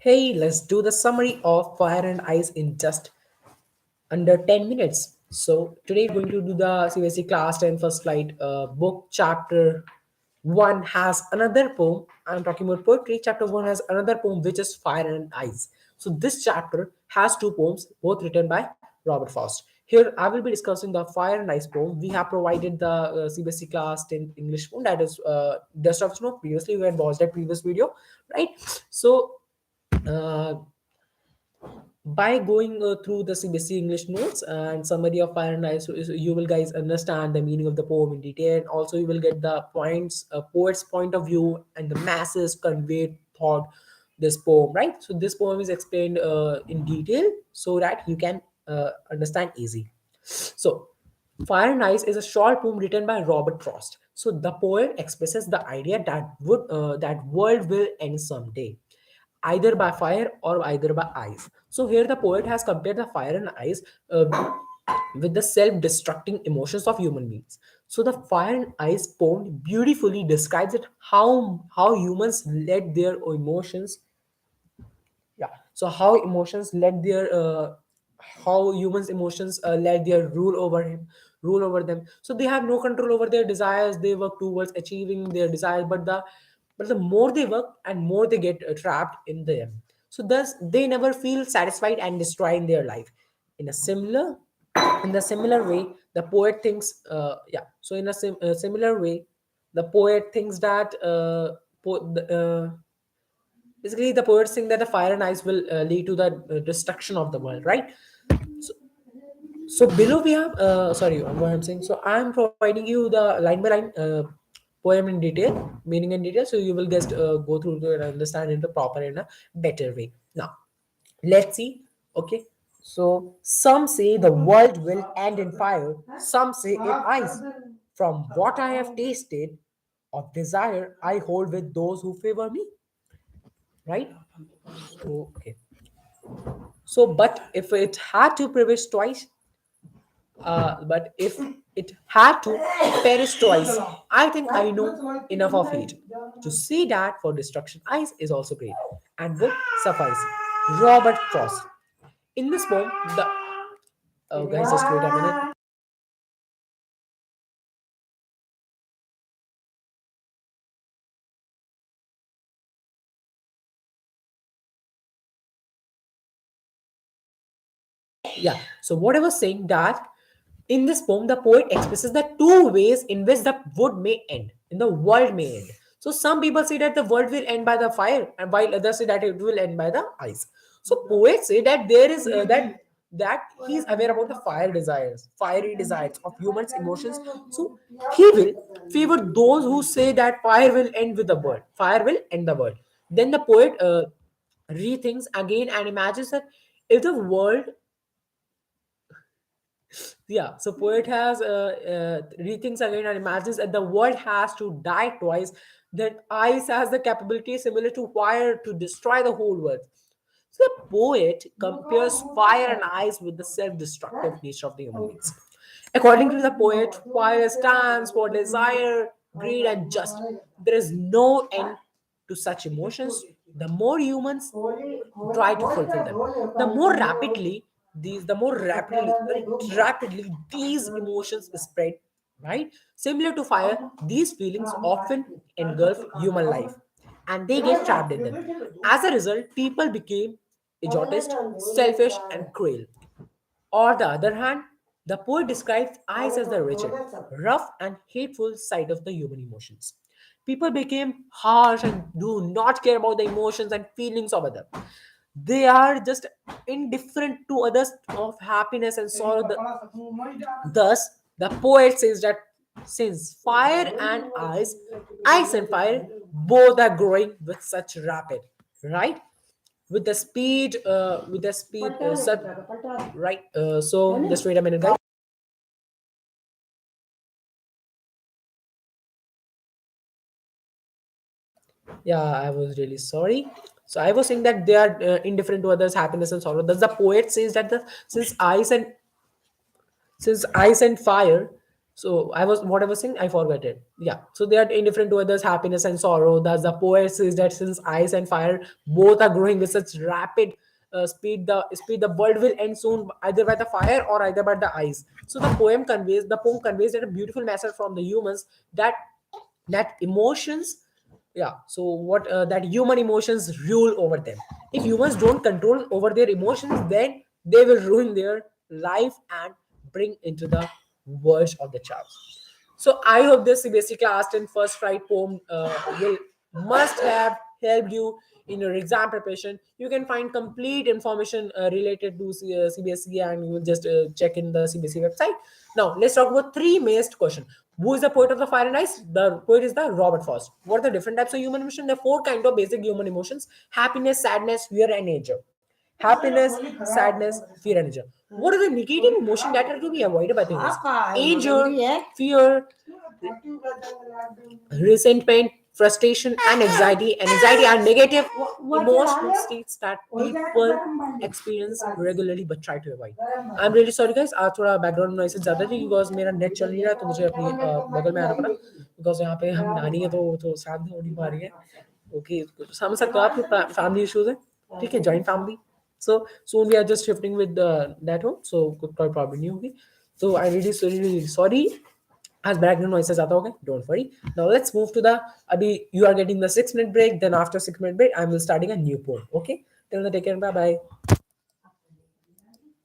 Hey, let's do the summary of Fire and Ice in just under 10 minutes. So, today we're going to do the CBSE Class 10 First Flight book. Chapter 1 has another poem. I'm talking about poetry. Chapter 1 has another poem, which is Fire and Ice. So, this chapter has two poems, both written by Robert Frost. Here, I will be discussing the Fire and Ice poem. We have provided the CBSE Class 10 English poem, that is Dust of Snow. Previously, we had watched that previous video, right? So, uh, by going through the CBSE English notes and summary of Fire and Ice, so you will guys understand the meaning of the poem in detail. Also, you will get the points, poet's point of view, and the masses conveyed thought this poem. Right. So this poem is explained in detail so that you can understand easy. So, Fire and Ice is a short poem written by Robert Frost. So the poet expresses the idea that world will end someday, either by fire or either by ice. So here the poet has compared the fire and ice uh, with the self-destructing emotions of human beings. So the fire and ice poem beautifully describes it how humans let their emotions, yeah, so how emotions let their how humans emotions let their rule over them. So they have no control over their desires. They work towards achieving their desires, but the more they work and more they get trapped in them. So thus they never feel satisfied and destroy in their life. In a similar in the similar way, the poet thinks, yeah, so in a similar way, the poet thinks that basically the poets think that the fire and ice will lead to the destruction of the world, right? So, so below we have, sorry, what I'm saying. So I'm providing you the line by line poem in detail, meaning in detail, so you will just go through it and understand it the proper in a better way. Now, let's see. Okay. So some say the world will end in fire, some say in ice. From what I have tasted of desire, I hold with those who favor me. Right? So okay. So, but if it had to perish twice, but if it had to perish twice, I think I know enough of it to see that for destruction ice is also great and would suffice. Robert Frost. In this poem, the oh guys, just wait a minute. Yeah. So what I was saying that in this poem, the poet expresses the two ways in which the wood may end, in the world may end. So some people say that the world will end by the fire, and while others say that it will end by the ice. So poets say that there is that he is aware about the fiery desires of humans' emotions. So he will favor those who say that fire will end with the world, fire will end the world. Then the poet rethinks again and imagines that if the world, yeah, so poet has rethinks again and imagines that the world has to die twice, then ice has the capability similar to fire to destroy the whole world. So the poet compares fire and ice with the self-destructive nature of the human beings. According to the poet, fire stands for desire, greed, and just. There is no end to such emotions. The more humans try to fulfill them, the more rapidly, very rapidly these emotions spread. Right? Similar to fire, these feelings often engulf human life, and they get trapped in them. As a result, people became egotist, selfish, and cruel. On the other hand, the poet describes ice as the rigid, rough, and hateful side of the human emotions. People became harsh and do not care about the emotions and feelings of others. They are just indifferent to others of happiness and sorrow. Thus, the poet says that since fire and ice and fire, both are growing with such rapid, right? With the speed, right? So just wait a minute, guys. Yeah, I was really sorry. So I was saying that they are indifferent to others' happiness and sorrow. Thus, the poet says that the since ice and fire, So I was what I was saying, I forgot it. Yeah. So they are indifferent to others, happiness and sorrow. Thus the poet says that since ice and fire both are growing with such rapid speed, the world will end soon, either by the fire or either by the ice. So the poem conveys that a beautiful message from the humans, that emotions, yeah, so what that human emotions rule over them. If humans don't control over their emotions, then they will ruin their life and bring into the worst of the chaos. So I hope this CBSE class and first flight poem will must have helped you in your exam preparation. You can find complete information related to CBSE, and you will just check in the CBSE website. Now let's talk about three missed question. Who is the poet of the fire and ice? The poet is the Robert Frost. What are the different types of human emotion? There are four kind of basic human emotions: happiness, sadness, fear, and anger. Happiness, sadness, fear, and anger. What are the negative emotion that are to be avoided by the anger, fear, resentment, frustration, and anxiety. And anxiety are negative emotional states that people experience regularly but try to avoid. I'm really sorry guys, आज थोड़ा background noise ज़्यादा थी because मेरा net चल नहीं रहा है, तो मुझे अपनी बगल में आना पड़ा बिकॉज यहाँ पे हम नानी है तो शादी हो नहीं पा रही है. ओके, समझ सकते हो आप, फैमिली इश्यूज है. ठीक है, joint family. So soon we are just shifting with that home, so कोई प्रॉब्लम नहीं होगी. So I really sorry as background noise ज़्यादा हो गए. Don't worry. Now let's move to the अभी you are getting the 6 minute break. Then after 6 minute break I will starting a new poem. Okay, till then take care. Bye bye.